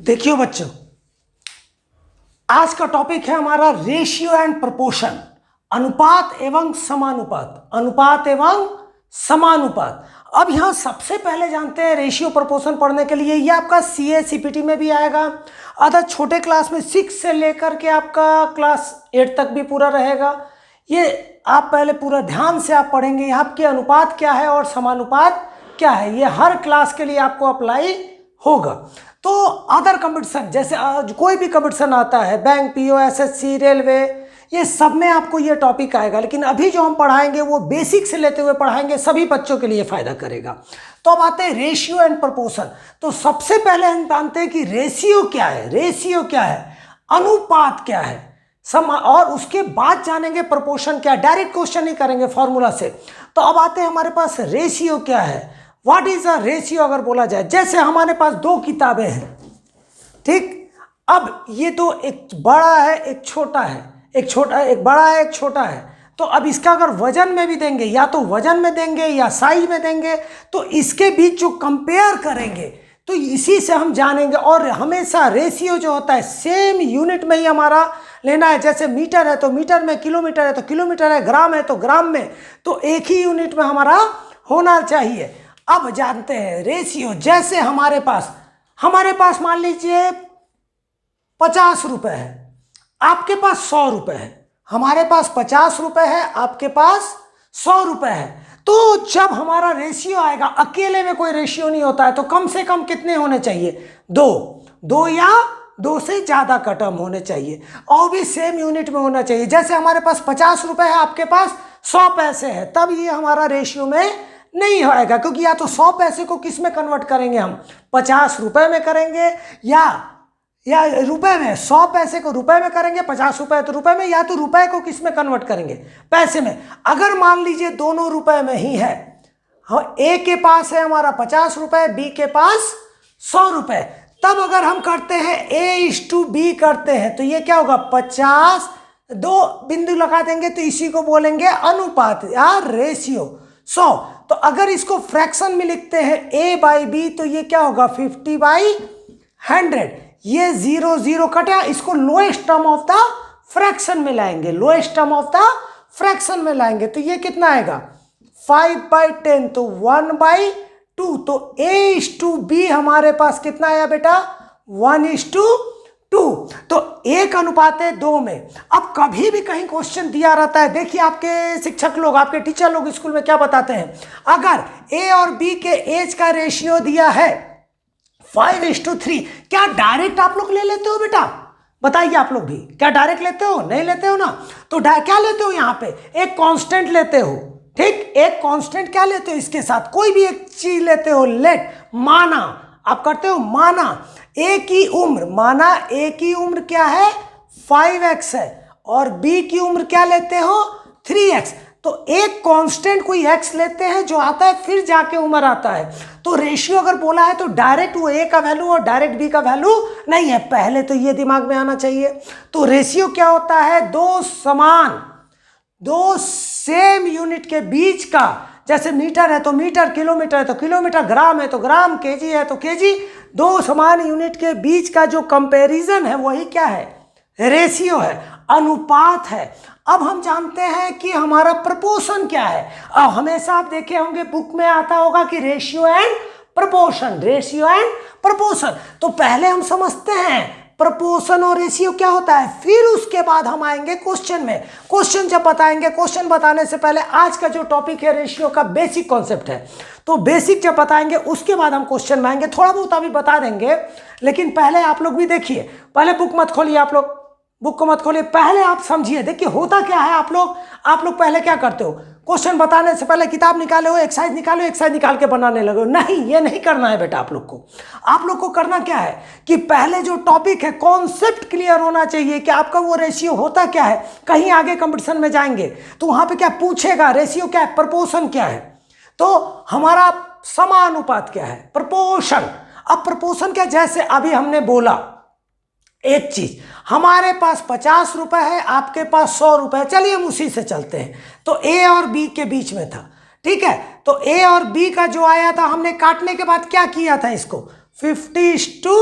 देखियो बच्चों, आज का टॉपिक है हमारा रेशियो एंड प्रोपोर्शन, अनुपात एवं समानुपात। अनुपात एवं समानुपात। अब यहां सबसे पहले जानते हैं रेशियो प्रोपोर्शन पढ़ने के लिए, ये आपका सीए सीपीटी में भी आएगा। अदर छोटे क्लास में 6 से लेकर के आपका क्लास 8 तक भी पूरा रहेगा। ये आप पहले पूरा ध्यान से आप पढ़ेंगे यहाँ के अनुपात क्या है और समानुपात क्या है, ये हर क्लास के लिए आपको अप्लाई होगा। तो अदर कंपटीशन जैसे कोई भी कंपटीशन आता है, बैंक, पीओ, एसएससी, रेलवे, ये सब में आपको ये टॉपिक आएगा। लेकिन अभी जो हम पढ़ाएंगे वो बेसिक से लेते हुए पढ़ाएंगे, सभी बच्चों के लिए फायदा करेगा। तो अब आते हैं रेशियो एंड प्रोपोर्शन। तो सबसे पहले हम जानते हैं कि रेशियो क्या है, रेशियो क्या है, अनुपात क्या है, और उसके बाद जानेंगे प्रोपोर्शन क्या है। डायरेक्ट क्वेश्चन नहीं करेंगे फॉर्मूला से। तो अब आते हैं हमारे पास रेशियो क्या है, व्हाट इज अ रेशियो। अगर बोला जाए, जैसे हमारे पास 2 किताबें हैं, ठीक। अब ये तो एक बड़ा है एक छोटा है, एक बड़ा है एक छोटा है। तो अब इसका अगर वजन में भी देंगे, या तो वजन में देंगे या साइज में देंगे, तो इसके बीच जो कंपेयर करेंगे तो इसी से हम जानेंगे। और हमेशा रेशियो जो होता है सेम यूनिट में ही हमारा लेना है। जैसे मीटर है तो मीटर में, किलोमीटर है तो किलोमीटर है, ग्राम है तो ग्राम में, तो एक ही यूनिट में हमारा होना चाहिए। अब जानते हैं रेशियो। जैसे हमारे पास मान लीजिए 50 रुपए है, आपके पास 100 रुपए है। हमारे पास 50 रुपए है, आपके पास 100 रुपए है। तो जब हमारा रेशियो आएगा, अकेले में कोई रेशियो नहीं होता है, तो कम से कम कितने होने चाहिए, 2 या 2 से ज्यादा का टर्म होने चाहिए, और भी सेम यूनिट में होना चाहिए। जैसे हमारे पास 50 रुपए है, आपके पास 100 पैसे है, तब ये हमारा रेशियो में नहीं आएगा। क्योंकि या तो 100 पैसे को किस में कन्वर्ट करेंगे, हम 50 रुपए में करेंगे, या रुपए में, 100 पैसे को रुपए में करेंगे, 50 रुपए तो रुपए में, या तो रुपए को किस में कन्वर्ट करेंगे, पैसे में। अगर मान लीजिए दोनों रुपए में ही है, हाँ, ए के पास है हमारा 50 रुपए, बी के पास 100 रुपए, तब अगर हम करते हैं A/B करते हैं, तो ये क्या होगा, 50, 2 बिंदु लगा देंगे, तो इसी को बोलेंगे अनुपात या रेशियो, 100। तो अगर इसको फ्रैक्शन में लिखते हैं A/B, तो ये क्या होगा, 50/100। ये 0 0 कटा, इसको lowest term of the fraction में लाएंगे, lowest term of the fraction में लाएंगे, तो ये कितना आएगा, 5/10, तो 1/2। तो A/B हमारे पास कितना आया बेटा, 1:2। तो 1 अनुपात है 2 में। अब कभी भी कहीं क्वेश्चन दिया रहता है, देखिए आपके शिक्षक लोग, आपके टीचर लोग स्कूल में क्या बताते हैं, अगर A और B के एज का रेशियो दिया है 5:3, क्या डायरेक्ट आप लोग ले लेते हो बेटा, बताइए आप लोग भी, क्या डायरेक्ट लेते हो, नहीं लेते हो ना। तो क्या लेते हो, यहाँ पे एक कांस्टेंट लेते हो, ठीक, एक कांस्टेंट क्या लेते हो, इसके साथ कोई भी एक चीज लेते हो, लेट, माना, आप करते हो माना A की उम्र, माना A की उम्र क्या है, 5x है, और B की उम्र क्या लेते हो, 3x। तो एक कांस्टेंट कोई x लेते हैं जो आता है, फिर जाके उम्र आता है। तो रेशियो अगर बोला है तो डायरेक्ट वो A का वैल्यू और डायरेक्ट B का वैल्यू नहीं है, पहले तो ये दिमाग में आना चाहिए। तो रेशियो क्या होता है, 2 सेम यूनिट के बीच का, जैसे मीटर है तो मीटर, किलोमीटर है तो किलोमीटर, ग्राम है तो ग्राम, केजी है तो केजी, 2 समान यूनिट के बीच का जो कंपैरिजन है वही क्या है, रेशियो है, अनुपात है। अब हम जानते हैं कि हमारा प्रोपोर्शन क्या है। अब हमेशा आप देखे होंगे बुक में आता होगा कि ratio and proportion, ratio and proportion. तो पहले हम समझते हैं प्रोपोर्शन और रेशियो क्या होता है, फिर उसके बाद हम आएंगे क्वेश्चन में। क्वेश्चन जब बताएंगे, क्वेश्चन बताने से पहले आज का जो टॉपिक है रेशियो का बेसिक कॉन्सेप्ट है, तो बेसिक जब बताएंगे उसके बाद हम क्वेश्चन में आएंगे। थोड़ा बहुत अभी बता देंगे, लेकिन पहले आप लोग भी देखिए, पहले बुक मत खोलिए, आप लोग बुक को मत खोलिए, पहले आप समझिए। देखिए होता क्या है, आप लोग पहले क्या करते हो, क्वेश्चन बताने से पहले किताब निकाले हो, एक्सरसाइज निकाल के बनाने लगे हो। नहीं, ये नहीं करना है बेटा। आप लोग को करना क्या है कि पहले जो टॉपिक है, कॉन्सेप्ट क्लियर होना चाहिए कि आपका वो रेशियो होता क्या है। कहीं आगे कंपटीशन में जाएंगे तो वहां पे क्या पूछेगा, रेशियो क्या है, प्रोपोर्शन क्या है, तो हमारा समानुपात क्या है, प्रोपोर्शन। अब प्रोपोर्शन क्या, जैसे अभी हमने बोला एक चीज, हमारे पास 50 रुपए है, आपके पास 100 रुपए है, चलिए हम उसी से चलते हैं। तो A और B के बीच में था, ठीक है। तो A और B का जो आया था, हमने काटने के बाद क्या किया था, इसको 50:100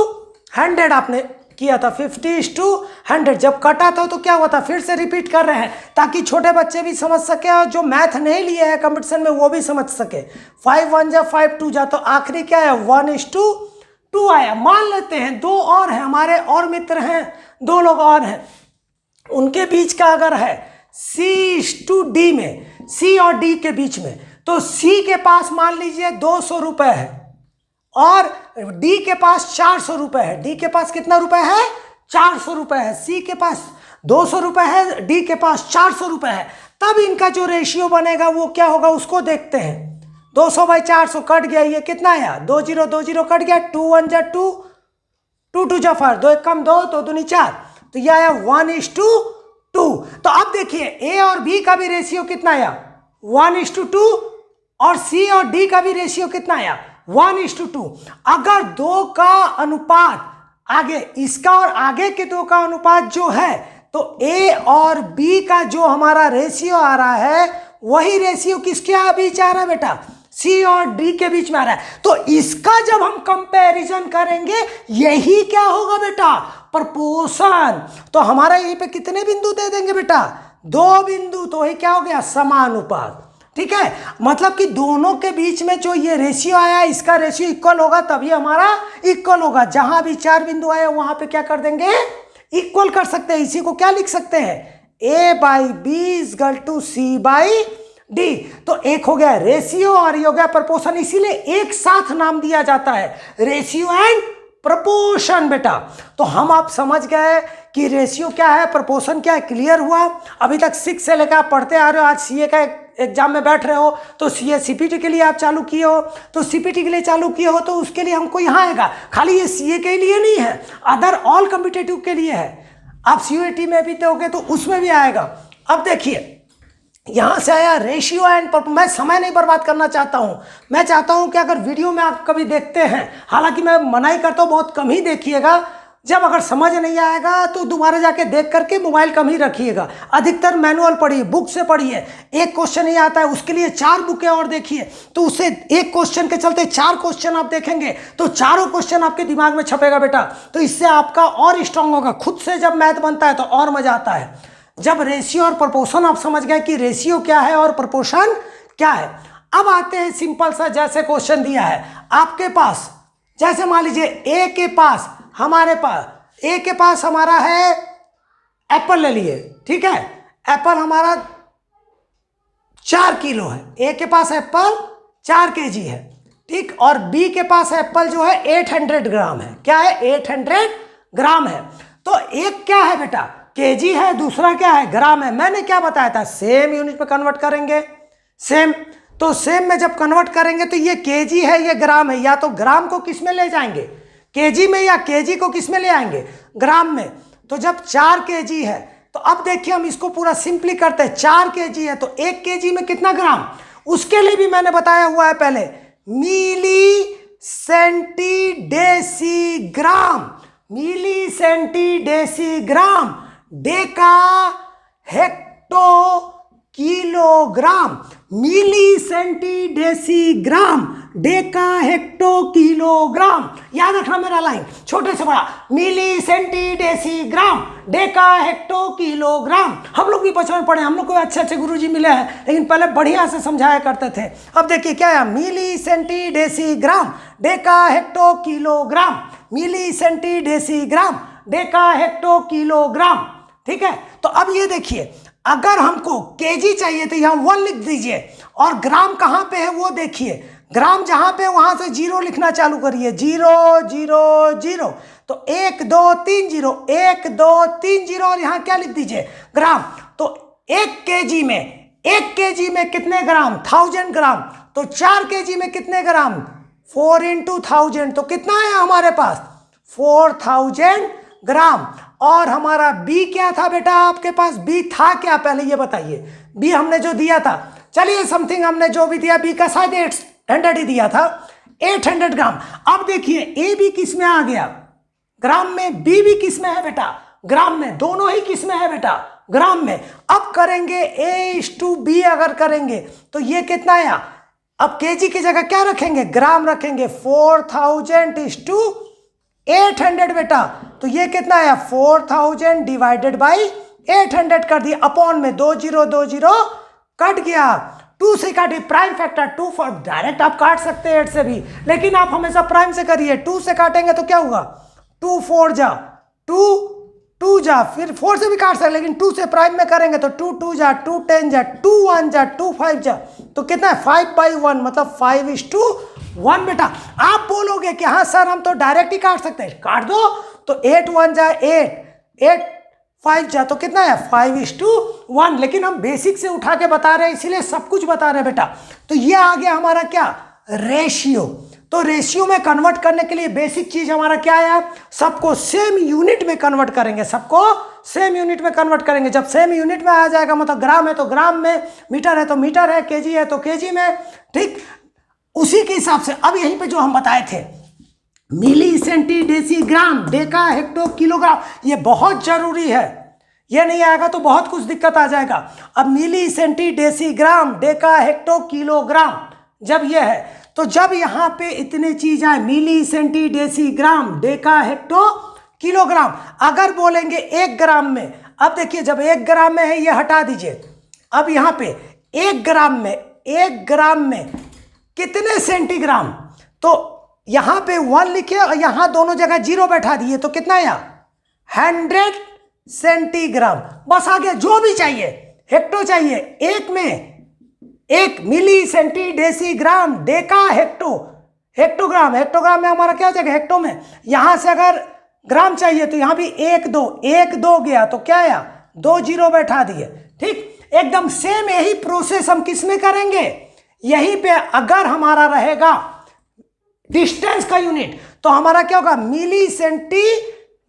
100 आपने किया था, 50:100। जब कटा था तो क्या हुआ था, फिर से रिपीट कर रहे हैं ताकि छोटे बच्चे भी समझ सके और जो मैथ नहीं लिए हैं कंपटीशन में वो भी समझ सके। 5 1 जा 5 2 जा, तो आखिरी क्या है 1:2 आया। मान लेते हैं दो और हैं हमारे, और मित्र हैं, दो लोग और हैं, उनके बीच का अगर है C/D में, C और D के बीच में, तो C के पास मान लीजिए 200 रुपए है और D के पास 400 रुपए है। D के पास कितना रुपए है, 400 रुपए है। C के पास 200 रुपए है, D के पास 400 रुपए है। तब इनका जो रेशियो बनेगा वो क्या होगा उसको देखते हैं। 200/400 कट गया, ये कितना आया 2 0 2 0 कट गया, 2 1 जा 2, 2 2 जा 4, 2 1 कम 2, 2 दूनी 4, तो यह आया 1:2। तो अब देखिए A और B का भी रेशियो कितना आया 1:2 और C और D का भी रेशियो कितना आया 1:2। अगर दो का अनुपात आगे, इसका और आगे के दो का अनुपात जो है, तो A और B का जो हमारा रेशियो आ रहा है वही रेशियो किसके बीच आ रहा है बेटा, C और D के बीच में आ रहा है। तो इसका जब हम कंपैरिजन करेंगे यही क्या होगा बेटा, प्रपोर्शन। तो हमारा यहीं पे कितने बिंदु दे देंगे बेटा, 2 बिंदु, तो वही क्या हो गया समानुपात। ठीक है, मतलब कि दोनों के बीच में जो ये रेशियो आया इसका रेशियो इक्वल होगा तभी हमारा इक्वल होगा। जहां भी 4 बिंदु आए वहां पे क्या कर देंगे, इक्वल कर सकते हैं। इसी को क्या लिख सकते हैं, A/B = C/D। तो एक हो गया रेशियो और ये हो गया प्रपोर्शन, इसीलिए एक साथ नाम दिया जाता है रेशियो एंड प्रपोर्शन बेटा। तो हम आप समझ गए कि रेशियो क्या है, प्रपोर्शन क्या है, क्लियर हुआ। अभी तक 6 से लेकर आप पढ़ते आ रहे हो, आज सीए का एग्जाम में बैठ रहे हो तो सीए सीपीटी के लिए आप चालू किए हो, तो सीपीटी के लिए चालू किए हो तो उसके लिए हमको यहाँ आएगा। खाली ये सीए के लिए नहीं है, अदर ऑल कॉम्पिटिटिव के लिए है। आप सीयूईटी में भी दोगे तो उसमें भी आएगा। अब देखिए यहां से आया रेशियो एंड मैं समय नहीं बर्बाद करना चाहता हूं। मैं चाहता हूं कि अगर वीडियो में आप कभी देखते हैं, हालांकि मैं मनाही करता हूं बहुत कम ही देखिएगा, जब अगर समझ नहीं आएगा तो दोबारा जाके देख करके मोबाइल कम ही रखिएगा। अधिकतर मैनुअल पढ़िए, बुक से पढ़िए। एक क्वेश्चन नहीं आता है उसके लिए 4 बुकें और देखिए, तो उससे एक क्वेश्चन के चलते 4 क्वेश्चन आप देखेंगे तो चारों क्वेश्चन आपके दिमाग में छपेगा बेटा। तो इससे आपका और स्ट्रांग होगा। खुद से जब मैथ बनता है तो और मजा आता है। जब रेशियो और प्रपोर्शन आप समझ गए कि रेशियो क्या है और प्रपोर्शन क्या है। अब आते हैं सिंपल सा, जैसे क्वेश्चन दिया है आपके पास, जैसे मान लीजिए ए के पास हमारा है एप्पल ले लिए, ठीक है, एप्पल हमारा 4 किलो है। ए के पास एप्पल 4 kg है, ठीक, और बी के पास एप्पल जो है 800 ग्राम है। क्या है, 800 ग्राम है। तो एक क्या है बेटा, केजी है, दूसरा क्या है, ग्राम है। मैंने क्या बताया था, सेम यूनिट में कन्वर्ट करेंगे, सेम। तो सेम में जब कन्वर्ट करेंगे तो ये केजी है, ये ग्राम है, या तो ग्राम को किस में ले जाएंगे, केजी में, या केजी को किस में ले आएंगे, ग्राम में। तो जब 4 केजी है तो अब देखिए हम इसको पूरा सिंपली करते हैं। 4 केजी है तो 1 केजी में कितना ग्राम, उसके लिए भी मैंने बताया हुआ है पहले, मिली सेंटीडेसीग्राम, मिली सेंटीडेसीग्राम, डेका हेक्टो किलोग्राम, मिली सेंटीडेसीग्राम, डेका हेक्टो किलोग्राम। याद रखना मेरा लाइन, छोटे से बड़ा, मिली सेंटीडेसीग्राम, डेका हेक्टो किलोग्राम। हम लोग भी बचपन में पढ़े, हम लोग को अच्छे अच्छे गुरुजी मिले हैं, लेकिन पहले बढ़िया से समझाया करते थे। अब देखिए क्या है, मिली सेंटीडेसीग्राम, डेका हेक्टो किलोग्राम, मिली सेंटीडेसीग्राम, डेका हेक्टो किलोग्राम। ठीक है, तो अब ये देखिए, अगर हमको केजी चाहिए तो यहाँ 1 लिख दीजिए, और ग्राम कहाँ पे है वो देखिए, ग्राम जहाँ पे वहाँ से 0 लिखना चालू करिए, 0 0 0। तो 1 2 3 0, 1 2 3 0, और यहाँ क्या लिख दीजिए, ग्राम। तो 1 केजी में कितने ग्राम, 1000 ग्राम। तो 4 केजी में कितने ग्राम, 4 × 1000, तो कितना है हमारे पास, 4000 ग्राम। और हमारा बी क्या था बेटा, आपके पास बी था क्या, पहले ये बताइए। बी हमने जो दिया था, चलिए समथिंग हमने जो भी दिया, बी का शायद 800 ही दिया था, 800 ग्राम। अब देखिए ए भी किस में आ गया, ग्राम में, बी भी किस में है बेटा, ग्राम में, दोनों ही किस में है बेटा, ग्राम में। अब करेंगे A/B, अगर करेंगे तो ये कितना आया, अब केजी की जगह क्या रखेंगे, ग्राम रखेंगे, 4000 × 800 बेटा, तो ये कितना है 4000 डिवाइडेड बाई 800 कर दिया, अपॉन में 2020 कट गया, 2 से काटिए, प्राइम फैक्टर 2 फॉर डायरेक्ट आप काट सकते हैं 8 से भी, लेकिन आप हमेशा प्राइम से करिए। 2 से काटेंगे तो क्या होगा 2 4 जा 2 जा, फिर 4 से भी काट सकते, लेकिन 2 से प्राइम में करेंगे तो 2 2 जा 2 10 जा 2 1 जा 2 5 जा, तो कितना है 5/1 मतलब 5:1 बेटा। आप बोलोगे कि हाँ सर हम तो डायरेक्ट ही काट सकते हैं, काट दो, तो 8 1 जा 8 8 5 जा तो कितना है 5:1, लेकिन हम बेसिक से उठा के बता रहे हैं इसीलिए सब कुछ बता रहे हैं बेटा। तो ये आ गया हमारा क्या रेशियो। तो रेशियो में कन्वर्ट करने के लिए बेसिक चीज हमारा क्या है, सबको सेम यूनिट में कन्वर्ट करेंगे, सबको सेम यूनिट में कन्वर्ट करेंगे। जब सेम यूनिट में आ जाएगा मतलब ग्राम है तो ग्राम में, मीटर है तो मीटर है, केजी है तो केजी में, ठीक उसी के हिसाब से। अब यहीं पे जो हम बताए थे मिली सेंटी डेसी ग्राम डेका हेक्टो किलोग्राम, ये बहुत जरूरी है, ये नहीं आएगा तो बहुत कुछ दिक्कत आ जाएगा। अब मिली सेंटी डेसी ग्राम डेका हेक्टो किलोग्राम जब ये है, तो जब यहाँ पे इतने चीज आए मिली सेंटी डेसी ग्राम डेका हेक्टो किलोग्राम, अगर बोलेंगे 1 ग्राम में, अब देखिए जब 1 ग्राम में है ये हटा दीजिए, अब यहाँ पे 1 ग्राम में कितने सेंटीग्राम, तो यहां पे 1 लिखे और यहां दोनों जगह 0 बैठा दिए, तो कितना है 100 सेंटीग्राम, बस आगे जो भी चाहिए हेक्टो चाहिए, एक में 1 मिली सेंटी डेसी ग्राम डेका हेक्टो हेक्टोग्राम, हेक्टोग्राम में हमारा क्या हो जाएगा हेक्टो में, यहां से अगर ग्राम चाहिए तो यहां भी 1 2 गया तो क्या आया 2 0 बैठा दिए, ठीक एकदम सेम यही प्रोसेस हम किस में करेंगे, यहीं पे अगर हमारा रहेगा डिस्टेंस का यूनिट तो हमारा क्या होगा मिली सेंटी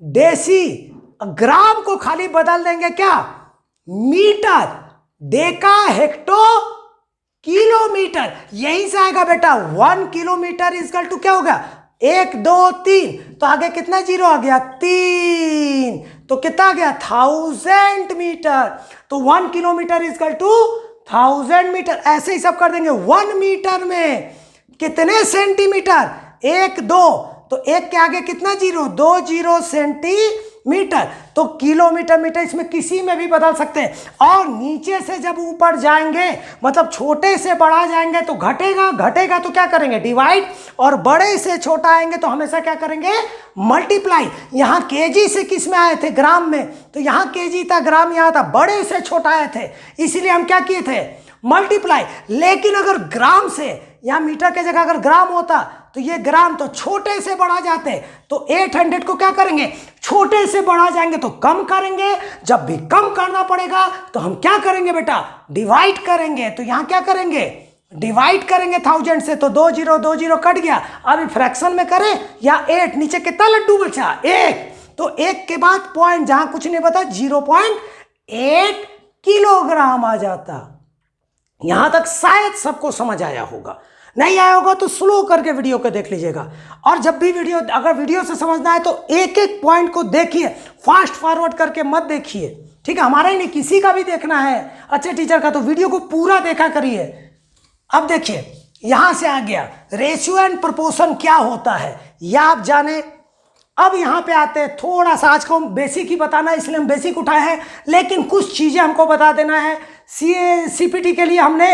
डेसी, ग्राम को खाली बदल देंगे क्या मीटर, डेका हेक्टो किलोमीटर, यहीं से आएगा बेटा 1 किलोमीटर इजकल टू क्या होगा 1 2 3, तो आगे कितना 0 आ गया 3, तो कितना आ गया 1000 मीटर, तो 1 किलोमीटर इजकल टू 1000 मीटर, ऐसे ही सब कर देंगे। 1 मीटर में कितने सेंटीमीटर 1 2, तो 1 के आगे कितना 0 2 0 सेंटीमीटर, तो किलोमीटर मीटर इसमें किसी में भी बदल सकते हैं। और नीचे से जब ऊपर जाएंगे मतलब छोटे से बड़ा जाएंगे तो घटेगा तो क्या करेंगे डिवाइड, और बड़े से छोटा आएंगे तो हमेशा क्या करेंगे मल्टीप्लाई। यहाँ केजी से किस में आए थे ग्राम में, तो यहाँ केजी था ग्राम यहाँ था, बड़े से छोटा आए थे इसीलिए हम क्या किए थे मल्टीप्लाई। लेकिन अगर ग्राम से या मीटर के जगह अगर ग्राम होता तो ये ग्राम तो छोटे से बढ़ा जाते, तो 800 को क्या करेंगे छोटे से बढ़ा जाएंगे तो कम करेंगे, जब भी कम करना पड़ेगा तो हम क्या करेंगे बेटा डिवाइड करेंगे, तो यहाँ क्या करेंगे डिवाइड करेंगे 1000 से, तो 2 0 कट गया। अभी फ्रैक्शन में करें या 8, नीचे कितना लड्डू बचा 1, तो 1 के बाद पॉइंट जहां कुछ नहीं बता 0.8 किलोग्राम आ जाता। यहां तक शायद सबको समझ आया होगा, नहीं आया होगा तो स्लो करके वीडियो को देख लीजिएगा। और जब भी अगर वीडियो से समझना है तो एक एक पॉइंट को देखिए, फास्ट फॉरवर्ड करके मत देखिए, ठीक है हमारा ही नहीं किसी का भी देखना है अच्छे टीचर का तो वीडियो को पूरा देखा करिए। अब देखिए यहां से आ गया रेशियो एंड प्रोपोर्शन क्या होता है यह आप जाने। अब यहाँ पे आते हैं, थोड़ा सा आज को हम बेसिक ही बताना है इसलिए हम बेसिक उठाए हैं, लेकिन कुछ चीजें हमको बता देना है। सीपीटी के लिए हमने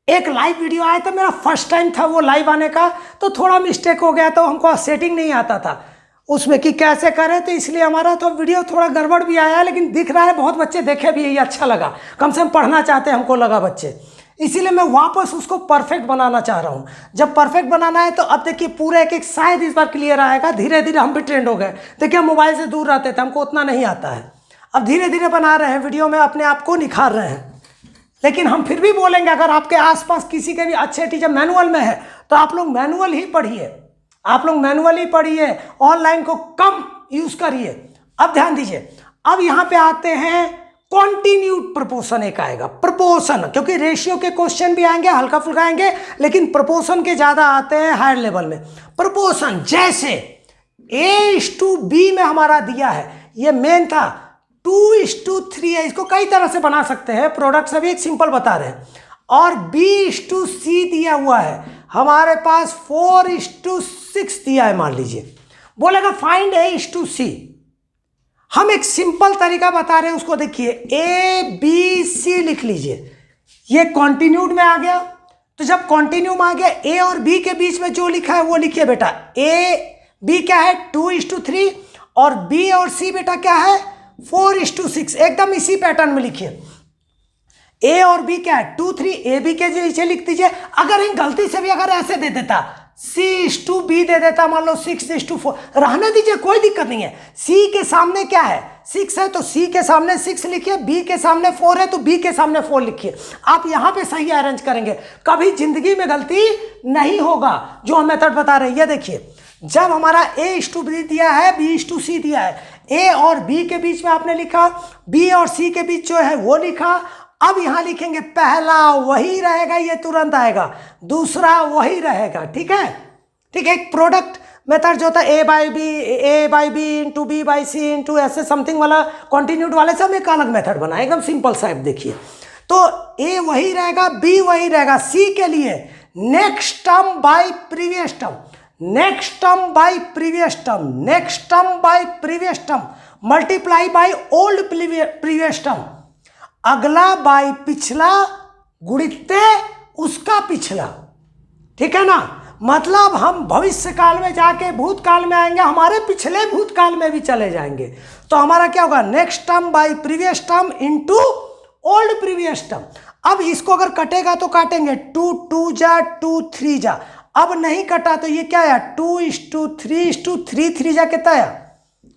एक लाइव वीडियो आया था, मेरा फर्स्ट टाइम था वो लाइव आने का, तो थोड़ा मिस्टेक हो गया, तो हमको सेटिंग नहीं आता था उसमें कि कैसे करें, तो इसलिए हमारा तो वीडियो थोड़ा गड़बड़ भी आया, लेकिन दिख रहा है बहुत बच्चे देखे भी, ये अच्छा लगा, कम से कम पढ़ना चाहते हैं हमको लगा बच्चे, इसीलिए मैं वापस उसको परफेक्ट बनाना चाह रहा हूँ। जब परफेक्ट बनाना है तो अब देखिए पूरा एक एक शायद इस बार क्लियर आएगा, धीरे धीरे हम भी ट्रेंड हो गए। देखिए हम मोबाइल से दूर रहते थे, हमको उतना नहीं आता है, अब धीरे धीरे बना रहे हैं वीडियो में, अपने आप को निखार रहे हैं। लेकिन हम फिर भी बोलेंगे अगर आपके आसपास किसी के भी अच्छे टीचर मैनुअल में है तो आप लोग मैनुअल ही पढ़िए, आप लोग मैनुअल ही पढ़िए, ऑनलाइन को कम यूज करिए। अब ध्यान दीजिए, अब यहाँ पे आते हैं कॉन्टिन्यूड प्रोपोर्शन एक आएगा, प्रोपोर्शन, क्योंकि रेशियो के क्वेश्चन भी आएंगे हल्का फुल्का आएंगे, लेकिन प्रोपोर्शन के ज्यादा आते हैं हायर लेवल में। प्रोपोर्शन जैसे A:B में हमारा दिया है, ये मेन था, 2:3 है, इसको कई तरह से बना सकते हैं, प्रोडक्ट सभी एक सिंपल बता रहे हैं। और B:C दिया हुआ है, हमारे पास 4:6 दिया है मान लीजिए, बोलेगा फाइंड ए इज टू सी। हम एक सिंपल तरीका बता रहे हैं उसको, देखिए ए बी सी लिख लीजिए, ये कॉन्टिन्यूड में आ गया। तो जब कॉन्टिन्यू में आ गया, ए और बी के बीच में जो लिखा है वो लिखिए बेटा, ए बी क्या है 2:3 और बी और सी बेटा क्या है 4:6। एकदम इसी पैटर्न में लिखिए। ए और बी क्या है 2-3, ए बी के नीचे लिख दीजिए। अगर इन गलती से भी अगर ऐसे दे देता C/B दे देता, मान लो 6:4, रहने दीजिए कोई दिक्कत नहीं है। C के सामने क्या है 6 है तो C के सामने 6 लिखिए, B के सामने 4 है तो B के सामने 4 लिखिए। आप यहाँ पे सही अरेंज करेंगे, कभी जिंदगी में गलती नहीं होगा। जो हम मेथड बता रहे हैं ये देखिए, जब हमारा A/B दिया है, B/C दिया है, A और B के बीच में आपने लिखा, B और C के बीच जो है वो लिखा। अब यहां लिखेंगे पहला वही रहेगा, ये तुरंत आएगा, दूसरा वही रहेगा, ठीक है। ठीक है, एक प्रोडक्ट मेथड जो होता है A by B into B by C into ऐसे समथिंग वाला कॉन्टिन्यूड वाले से हम एक अलग मेथड बनाए, एकदम सिंपल सा। देखिए तो A वही रहेगा, B वही रहेगा, C के लिए next term by previous term, next term by previous term, next term by previous term multiply by old previous term, अगला बाई पिछला गुणित्ते उसका पिछला, ठीक है ना। मतलब हम भविष्य काल में जाके भूतकाल में आएंगे, हमारे पिछले भूतकाल में भी चले जाएंगे। तो हमारा क्या होगा next term by previous term into old previous term. अब इसको अगर कटेगा तो काटेंगे 2 जा 2 3 जा। अब नहीं कटा तो ये क्या है 2:3:3 3 जा कितना है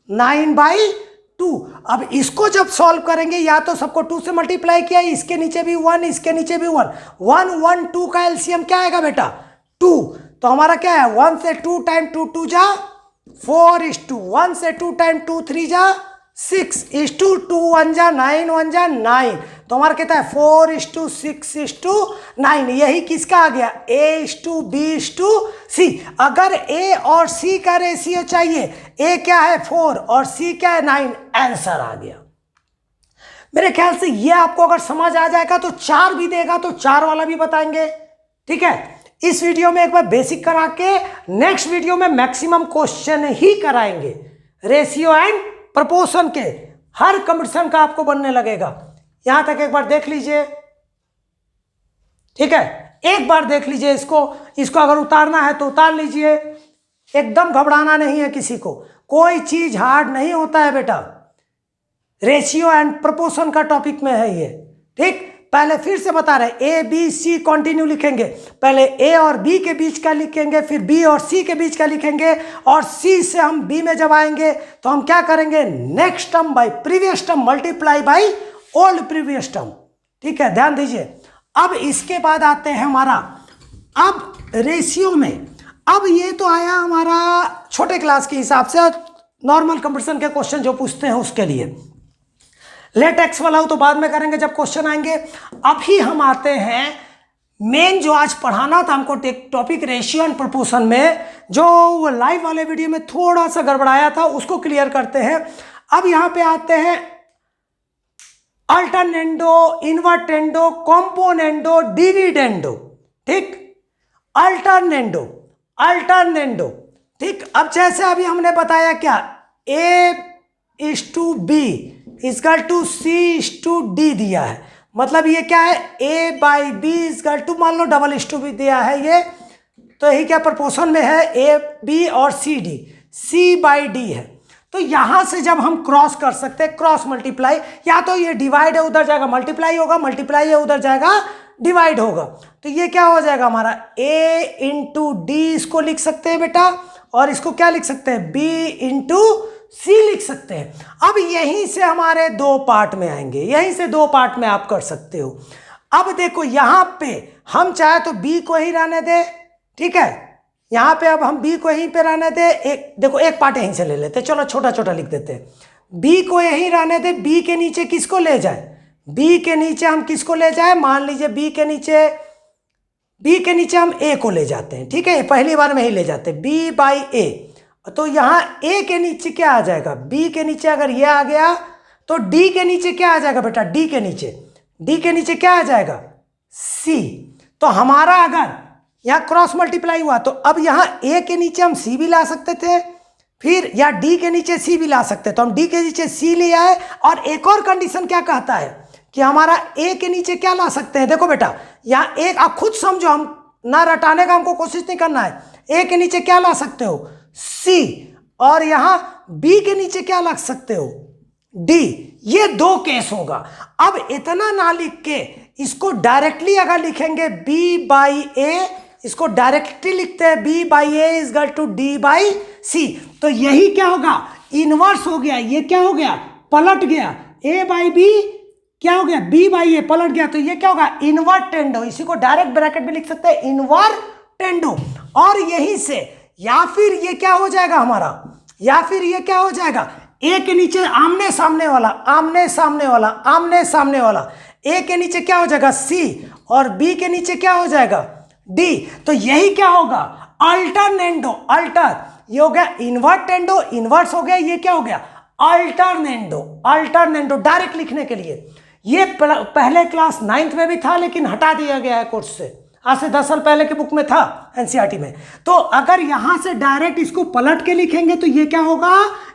9/2। अब इसको जब सॉल्व करेंगे, या तो सबको 2 से मल्टीप्लाई किया, इसके नीचे भी 1, इसके नीचे भी 1, 1 1 2 का एलसीएम क्या आएगा बेटा 2। तो हमारा क्या है 1 से 2 टाइम 2 2 जा 4:1 से 2 टाइम 2 3 जा 6:2 1 जा 9 1 जा 9। तो हमारा कहता है 4:6:9। यही किसका आ गया A/B/C। अगर A और C का रेशियो चाहिए, A क्या है 4 और C क्या है 9, आंसर आ गया। मेरे ख्याल से ये आपको अगर समझ आ जाएगा तो 4 भी देगा तो 4 वाला भी बताएंगे, ठीक है। इस वीडियो में एक बार बेसिक करा के नेक्स्ट वीडियो में मैक्सिमम क्वेश्चन ही कराएंगे रेशियो एंड प्रोपोर्शन के। हर कंपटीशन का आपको बनने लगेगा। यहां तक एक बार देख लीजिए, ठीक है, एक बार देख लीजिए इसको अगर उतारना है तो उतार लीजिए। एकदम घबराना नहीं है किसी को, कोई चीज हार्ड नहीं होता है बेटा। रेशियो एंड प्रोपोर्शन का टॉपिक में है ये, ठीक। पहले फिर से बता रहे ए बी सी कंटिन्यू लिखेंगे, पहले ए और बी के बीच का लिखेंगे, फिर बी और सी के बीच का लिखेंगे, और सी से हम बी में जब आएंगे तो हम क्या करेंगे next term by previous term multiply by old previous term, ठीक है, ध्यान दीजिए। अब इसके बाद आते हैं हमारा अब रेशियो में। अब ये तो आया हमारा छोटे क्लास के हिसाब से, नॉर्मल कंपटीशन के क्वेश्चन जो पूछते हैं उसके लिए। लेट एक्स वाला हो तो बाद में करेंगे जब क्वेश्चन आएंगे। अभी हम आते हैं मेन जो आज पढ़ाना था हमको टॉपिक रेशियो एंड प्रोपोर्शन में, जो लाइव वाले वीडियो में थोड़ा सा गड़बड़ाया था उसको क्लियर करते हैं। अब यहां पे आते हैं अल्टरनेंडो, इन्वर्टेंडो, कॉम्पोनेंडो, डिविडेंडो, ठीक। अल्टरनेंडो, अल्टरनेंडो, ठीक। अब जैसे अभी हमने बताया क्या A/B = C/D दिया है, मतलब ये क्या है A/B = मान लो B दिया है ये, तो यही क्या प्रोपोर्शन में है AB और CD, C/D है। तो यहां से जब हम क्रॉस कर सकते हैं, क्रॉस मल्टीप्लाई, या तो ये डिवाइड है उधर जाएगा मल्टीप्लाई होगा, मल्टीप्लाई है उधर जाएगा डिवाइड होगा। तो ये क्या हो जाएगा हमारा A/D इसको लिख सकते हैं बेटा, और इसको क्या लिख सकते हैं B/C लिख सकते हैं। अब यहीं से हमारे 2 पार्ट में आएंगे, यहीं से 2 पार्ट में आप कर सकते हो। अब देखो यहां पे हम चाहे तो B को ही रहने दे, ठीक है, यहां पे अब हम B को यहीं पे रहने दे। देखो एक पार्ट यहीं से ले लेते, चलो छोटा छोटा लिख देते हैं। B को यहीं रहने दे, B के नीचे किसको ले जाए, B के नीचे हम किसको ले जाए, मान लीजिए B के नीचे हम A को ले जाते हैं, ठीक है, पहली बार में ही ले जाते हैं B/A। तो यहां A के नीचे क्या आ जाएगा, B के नीचे अगर ये आ गया तो D के नीचे क्या आ जाएगा बेटा, D के नीचे क्या आ जाएगा C। तो हमारा अगर यहां क्रॉस मल्टीप्लाई हुआ तो अब यहां A के नीचे हम C भी ला सकते थे, फिर या डी के नीचे सी भी ला सकते हैं, तो हम डी के नीचे सी ले आए। और एक और कंडीशन क्या कहता है कि हमारा ए के नीचे क्या ला सकते हैं। देखो बेटा यहाँ एक आप खुद समझो, हम ना रटाने का हमको कोशिश नहीं करना है। ए के नीचे क्या ला सकते हो, सी, और यहां बी के नीचे क्या ला सकते हो, डी। ये दो केस होगा। अब इतना ना लिख के इसको डायरेक्टली अगर लिखेंगे बी बाई ए, इसको डायरेक्टली लिखते हैं B by A is equal to D by C, तो यही क्या होगा, इनवर्स हो गया। ये क्या हो गया, पलट गया। ए बाई बी क्या हो गया, बी बाई ए पलट गया, तो ये क्या होगा, इनवर्टेंडो। इसी को डायरेक्ट ब्रैकेट में लिख सकते हैं इनवर्टेंडो। और यहीं से या फिर ये क्या हो जाएगा हमारा, या फिर ये क्या हो जाएगा, ए के नीचे आमने सामने वाला, आमने सामने वाला, आमने सामने वाला। ए के नीचे क्या हो जाएगा, सी, और बी के नीचे क्या हो जाएगा, डी। तो यही क्या होगा, अल्टरनेंडो। अल्टर, ये हो गया इन्वर्टेंडो, इन्वर्स हो गया। ये क्या हो गया, अल्टरनेंडो। अल्टरनेंडो डायरेक्ट लिखने के लिए ये पहले क्लास 9th में भी था, लेकिन हटा दिया गया है कोर्स से। आज से 10 साल पहले के बुक में था एनसीईआरटी में। तो अगर यहां से डायरेक्ट इसको पलट के लिखेंगे तो ये क्या होगा,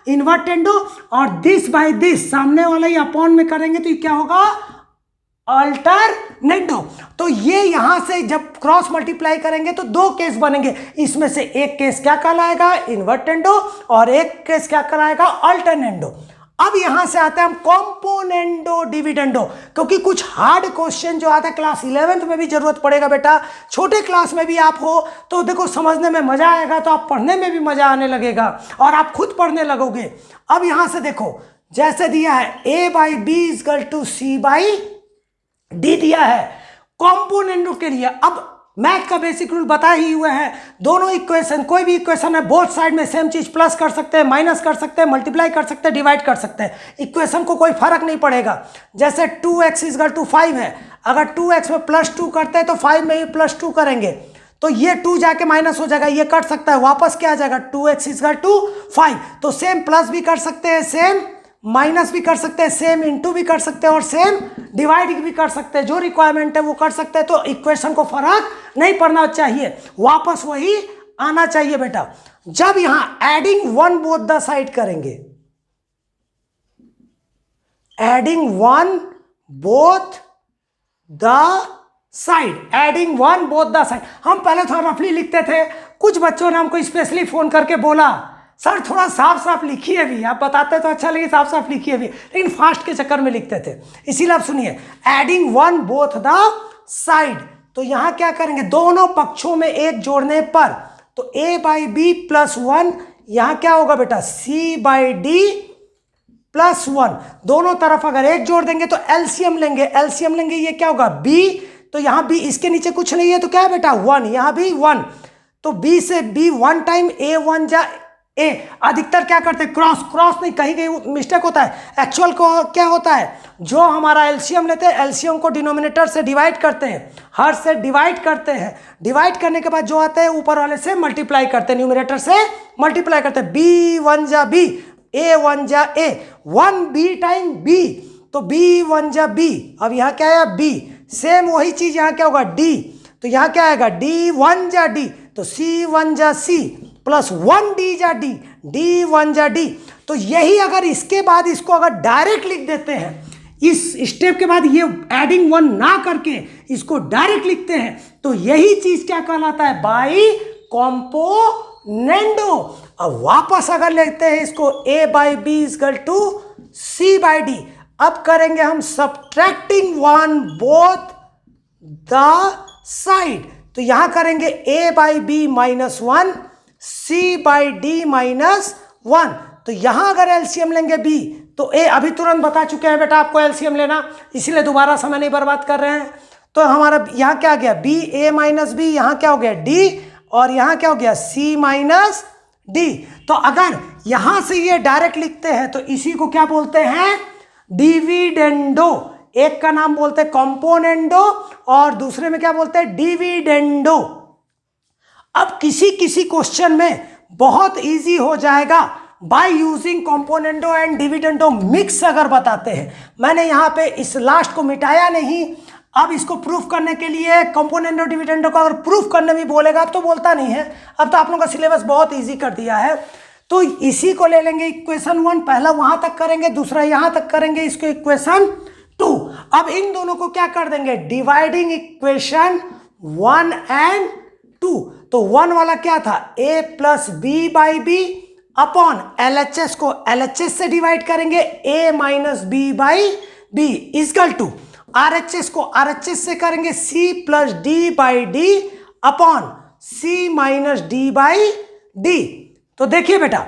इन्वर्टेंडो। और दिस बाय दिस सामने वाला ही अपॉन में करेंगे तो ये क्या होगा, अल्टरनेंडो। तो ये यहां से जब क्रॉस मल्टीप्लाई करेंगे तो दो केस बनेंगे। इसमें से एक केस क्या कहलाएगा, इन्वर्टेंडो, और एक केस क्या कहलाएगा, अल्टरनेंडो। अब यहां से आते हैं हम कॉम्पोनेंडो डिविडेंडो, क्योंकि कुछ हार्ड क्वेश्चन जो आता है क्लास 11th में भी जरूरत पड़ेगा बेटा। छोटे क्लास में भी आप हो तो देखो समझने में मजा आएगा, तो आप पढ़ने में भी मजा आने लगेगा और आप खुद पढ़ने लगोगे। अब यहां से देखो जैसे दिया है A by B is equal to C by D दिया है कॉम्पोनेंडो के लिए। अब मैथ का बेसिक रूल बता ही हुआ है, दोनों इक्वेशन, कोई भी इक्वेशन है बोथ साइड में सेम चीज प्लस कर सकते हैं, माइनस कर सकते हैं, मल्टीप्लाई कर सकते हैं, डिवाइड कर सकते हैं। इक्वेशन को कोई फर्क नहीं पड़ेगा। जैसे 2x इज इक्वल टू 5 है, अगर 2x में +2 करते हैं तो 5 में भी +2 करेंगे, तो ये 2 जाके माइनस हो जाएगा, ये कट सकता है, वापस क्या आ जाएगा, 2x इज इक्वल टू 5। तो सेम प्लस भी कर सकते हैं, सेम माइनस भी कर सकते हैं, सेम इंटू भी कर सकते हैं, और सेम डिवाइड भी कर सकते हैं। जो रिक्वायरमेंट है वो कर सकते हैं। तो इक्वेशन को फर्क नहीं पड़ना चाहिए, वापस वही आना चाहिए बेटा। जब यहां एडिंग 1 बोथ द साइड करेंगे, adding 1 both the side, adding 1 both the side, हम पहले थोड़ा रफली लिखते थे। कुछ बच्चों ने हमको स्पेशली फोन करके बोला सर थोड़ा साफ साफ लिखिए भी, आप बताते तो अच्छा लगे, साफ साफ लिखिए भी, लेकिन फास्ट के चक्कर में लिखते थे। इसीलिए आप सुनिए, एडिंग 1 बोथ द साइड, तो यहां क्या करेंगे, दोनों पक्षों में एक जोड़ने पर, तो a बाई बी प्लस 1, यहां क्या होगा बेटा, c बाई डी प्लस 1। दोनों तरफ अगर एक जोड़ देंगे तो एलसीएम लेंगे, एलसीएम लेंगे, ये क्या होगा b, तो यहां b, इसके नीचे कुछ नहीं है तो क्या है बेटा 1, यहां भी 1, तो b से b 1 टाइम a 1 जा ए। अधिकतर क्या करते हैं, क्रॉस, क्रॉस नहीं, कहीं कहीं मिस्टेक होता है। एक्चुअल को क्या होता है, जो हमारा एलसीएम लेते हैं, एलसीएम को डिनोमिनेटर से डिवाइड करते हैं, हर से डिवाइड करते हैं, डिवाइड करने के बाद जो आता है ऊपर वाले से मल्टीप्लाई करते हैं, न्यूमिनेटर से मल्टीप्लाई करते हैं। बी 1 जा बी, ए 1 जा ए, 1 बी टाइम बी, तो बी 1 जा बी। अब यहाँ क्या है, बी, सेम वही चीज यहाँ क्या होगा, डी, तो यहाँ क्या आएगा, डी 1 जा डी, तो सी 1 जा सी प्लस 1 डी जा डी, डी 1 जा डी। तो यही अगर इसके बाद इसको अगर डायरेक्ट लिख देते हैं, इस स्टेप के बाद ये एडिंग 1 ना करके इसको डायरेक्ट लिखते हैं, तो यही चीज क्या कहलाता है, बाई कॉम्पोनेंडो। अब वापस अगर लेते हैं इसको, a by B is equal to C by D. अब करेंगे हम सब्ट्रैक्टिंग 1 बोथ द साइड, तो यहां करेंगे a by B minus 1, C by D minus 1। तो यहां अगर एलसीएम लेंगे b, तो a अभी तुरंत बता चुके हैं बेटा आपको एलसीएम लेना, इसीलिए दोबारा समय नहीं बर्बाद कर रहे हैं। तो हमारा यहां क्या गया, b a माइनस बी, यहां क्या हो गया d, और यहां क्या हो गया c माइनस d। तो अगर यहां से ये डायरेक्ट लिखते हैं तो इसी को क्या बोलते हैं, डिविडेंडो। एक का नाम बोलते हैं कॉम्पोनेंडो और दूसरे में क्या बोलते हैं, डिविडेंडो। अब किसी किसी क्वेश्चन में बहुत इजी हो जाएगा by using componendo and dividendo mix अगर बताते हैं। मैंने यहाँ पे इस लास्ट को मिटाया नहीं, अब इसको प्रूफ करने के लिए कॉम्पोनेंडो डिविडेंडो को अगर प्रूफ करने भी बोलेगा, अब तो बोलता नहीं है, अब तो आप लोगों का सिलेबस बहुत इजी कर दिया है। तो इसी को ले लेंगे इक्वेशन 1, पहला वहां तक करेंगे, दूसरा यहां तक करेंगे, इसको इक्वेशन 2। अब इन दोनों को क्या कर देंगे, डिवाइडिंग इक्वेशन 1 एंड 2। तो 1 वाला क्या था, a plus B by B upon LHS को LHS से डिवाइड करेंगे, a minus B by B is equal to RHS को RHS से करेंगे c plus D by D upon c minus D by D. तो देखिए बेटा,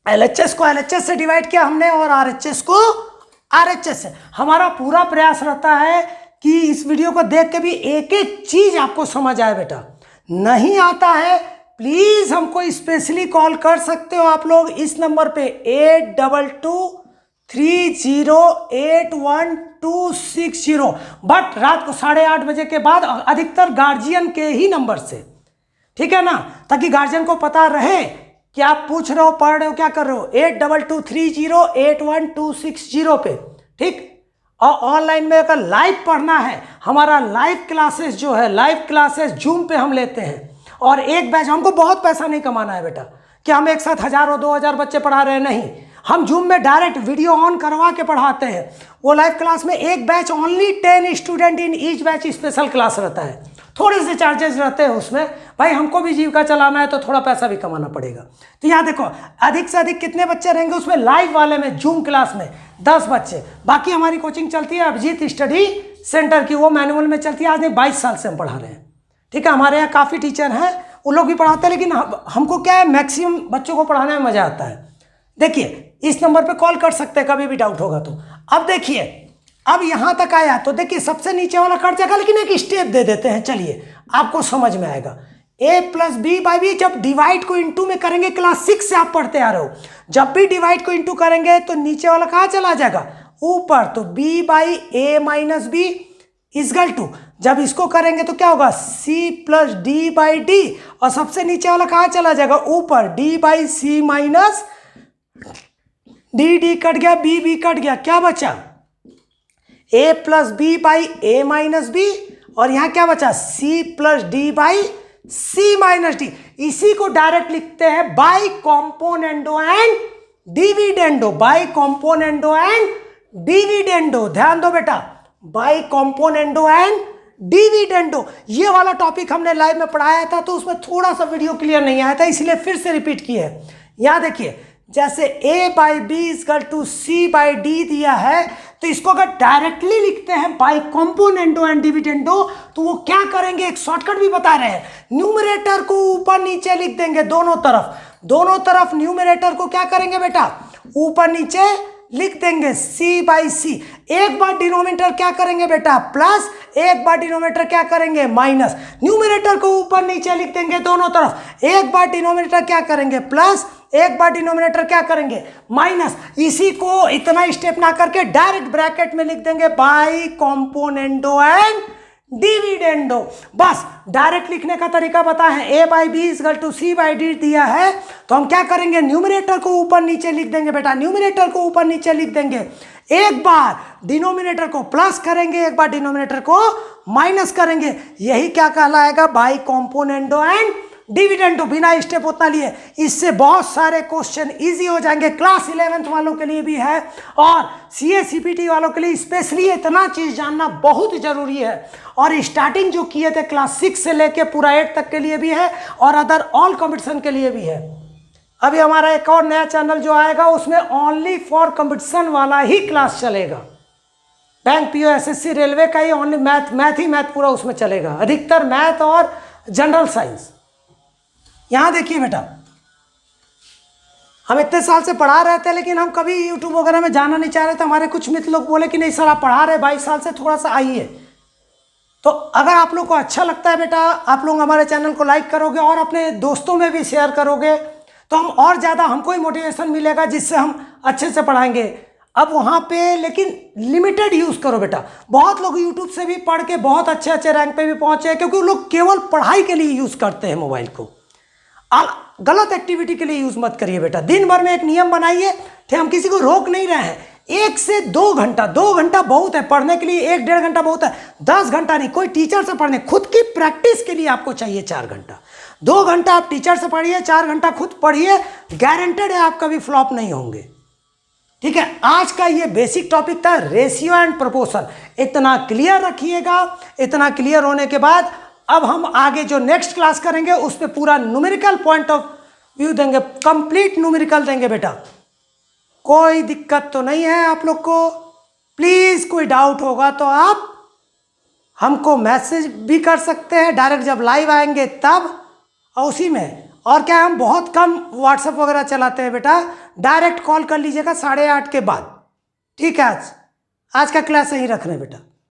LHS को LHS से डिवाइड किया हमने और RHS को RHS से। हमारा पूरा प्रयास रहता है कि इस वीडियो को देख के भी एक एक चीज आपको समझ आए बेटा। नहीं आता है प्लीज हमको स्पेशली कॉल कर सकते हो आप लोग इस नंबर पे 8223081260, बट रात को 8:30 बजे के बाद, अधिकतर गार्जियन के ही नंबर से, ठीक है ना, ताकि गार्जियन को पता रहे कि आप पूछ रहे हो, पढ़ रहे हो, क्या कर रहे हो। 8223081260 पे, ठीक। और ऑनलाइन में अगर लाइव पढ़ना है, हमारा लाइव क्लासेस जो है, लाइव क्लासेस जूम पे हम लेते हैं, और एक बैच, हमको बहुत पैसा नहीं कमाना है बेटा कि हम एक साथ 1000 और 2000 बच्चे पढ़ा रहे हैं, नहीं। हम जूम में डायरेक्ट वीडियो ऑन करवा के पढ़ाते हैं। वो लाइव क्लास में एक batch only 10 student in each batch special class रहता है। थोड़े से चार्जेस रहते हैं उसमें, भाई हमको भी जीविका चलाना है तो थोड़ा पैसा भी कमाना पड़ेगा। तो यहाँ देखो, अधिक से अधिक कितने बच्चे रहेंगे उसमें, लाइव वाले में जूम क्लास में 10 बच्चे। बाकी हमारी कोचिंग चलती है अभिजीत स्टडी सेंटर की, वो मैनुअल में चलती है। आज नहीं 22 साल से हम पढ़ा रहे हैं, ठीक है। हमारे यहाँ काफ़ी टीचर हैं, वो लोग भी पढ़ाते हैं, लेकिन हमको क्या है, मैक्सिमम बच्चों को पढ़ाने में मज़ा आता है। देखिए इस नंबर पे कॉल कर सकते हैं कभी भी डाउट होगा तो। अब देखिए, अब यहाँ तक आया तो देखिए सबसे नीचे वाला कट जाएगा, लेकिन एक स्टेप दे देते हैं, चलिए आपको समझ में आएगा। a plus B by B, जब डिवाइड को इंटू में करेंगे, क्लास 6 से आप पढ़ते आ रहे हो, जब भी डिवाइड को इंटू करेंगे तो नीचे वाला कहाँ चला जाएगा, ऊपर। तो b by A minus B is equal to, जब इसको करेंगे तो क्या होगा, c plus D by D, और सबसे नीचे वाला कहाँ चला जाएगा, ऊपर, d by C minus D, D cut गया, बी कट गया, क्या बचा, a plus B by A minus B, और यहाँ क्या बचा, c plus D by C minus D. इसी को डायरेक्ट लिखते हैं by componendo and dividendo, by componendo and dividendo. ध्यान दो बेटा, बाई कॉम्पोनेंडो एंड डिविडेंडो, ये वाला टॉपिक हमने लाइव में पढ़ाया था, तो उसमें थोड़ा सा वीडियो क्लियर नहीं आया था, इसलिए फिर से रिपीट किए है। यहाँ देखिए, जैसे a by B is equal to C by D दिया है, तो इसको अगर डायरेक्टली लिखते हैं बाई कॉम्पोनेंडो एंड डिविडेंडो, तो वो क्या करेंगे, एक शॉर्टकट भी बता रहे हैं। न्यूमरेटर को ऊपर नीचे लिख देंगे, दोनों तरफ न्यूमरेटर को क्या करेंगे बेटा, ऊपर नीचे लिख देंगे, c बाई सी। एक बार डिनोमिनेटर क्या करेंगे बेटा, प्लस, एक बार डिनोमिनेटर क्या करेंगे, माइनस। न्यूमरेटर को ऊपर नीचे लिख देंगे दोनों तरफ, एक बार डिनोमिनेटर क्या करेंगे, प्लस, एक बार डिनोमिनेटर क्या करेंगे, माइनस। इसी को इतना स्टेप ना करके डायरेक्ट ब्रैकेट में लिख देंगे बाई कॉम्पोनेंडो एंड डिविडेंडो। बस डायरेक्ट लिखने का तरीका पता है, a by B is equal to C by D दिया है, तो हम क्या करेंगे, न्यूमरेटर को ऊपर नीचे लिख देंगे बेटा, न्यूमरेटर को ऊपर नीचे लिख देंगे, एक बार डिनोमिनेटर को प्लस करेंगे, एक बार डिनोमिनेटर को माइनस करेंगे। यही क्या कहलाएगा, बाई कॉम्पोनेंडो एंड डिविडेंडो। बिना स्टेप उतना लिए, इससे बहुत सारे क्वेश्चन इजी हो जाएंगे। क्लास 11th वालों के लिए भी है, और CA CPT वालों के लिए स्पेशली इतना चीज जानना बहुत जरूरी है। और स्टार्टिंग जो किए थे क्लास 6 से लेके पूरा 8 तक के लिए भी है, और अदर ऑल कंपटीशन के लिए भी है। अभी हमारा एक और नया चैनल जो आएगा, उसमें ओनली फॉर कंपटीशन वाला ही क्लास चलेगा। बैंक PO SSC रेलवे का ही ओनली मैथ पूरा उसमें चलेगा, अधिकतर मैथ और जनरल साइंस। यहाँ देखिए बेटा, हम इतने साल से पढ़ा रहे थे, लेकिन हम कभी यूट्यूब वगैरह में जाना नहीं चाह रहे थे। हमारे कुछ मित्र लोग बोले कि नहीं सर आप पढ़ा रहे 22 साल से, थोड़ा सा आइए। तो अगर आप लोग को अच्छा लगता है बेटा, आप लोग हमारे चैनल को लाइक करोगे और अपने दोस्तों में भी शेयर करोगे, तो हम और ज़्यादा, हमको ही मोटिवेशन मिलेगा, जिससे हम अच्छे से पढ़ाएंगे। अब वहाँ पे लेकिन लिमिटेड यूज़ करो बेटा। बहुत लोग यूट्यूब से भी पढ़ के बहुत अच्छे रैंक पे भी पहुँचे, क्योंकि वो लोग केवल पढ़ाई के लिए यूज़ करते हैं मोबाइल को। गलत एक्टिविटी के लिए यूज मत करिए बेटा। दिन भर में एक नियम बनाइए, ठीक, हम किसी को रोक नहीं रहे हैं। 1 से 2 घंटा, 2 घंटा बहुत है पढ़ने के लिए, 1-1.5 घंटा बहुत है, 10 घंटा नहीं। कोई टीचर से पढ़ने, खुद की प्रैक्टिस के लिए आपको चाहिए 4 घंटा। 2 घंटा आप टीचर से पढ़िए, 4 घंटा खुद पढ़िए, गारंटेड है आप कभी फ्लॉप नहीं होंगे। ठीक है, आज का ये बेसिक टॉपिक था रेशियो एंड प्रोपोर्शन। इतना क्लियर रखिएगा। इतना क्लियर होने के बाद अब हम आगे जो नेक्स्ट क्लास करेंगे उस पर पूरा न्यूमेरिकल पॉइंट ऑफ व्यू देंगे, कंप्लीट न्यूमेरिकल देंगे बेटा। कोई दिक्कत तो नहीं है आप लोग को? प्लीज कोई डाउट होगा तो आप हमको मैसेज भी कर सकते हैं डायरेक्ट, जब लाइव आएंगे तब, और उसी में। और क्या, हम बहुत कम व्हाट्सएप वगैरह चलाते हैं बेटा, डायरेक्ट कॉल कर लीजिएगा 8:30 के बाद। ठीक है, आज का क्लास यहीं रख रहे हैं बेटा।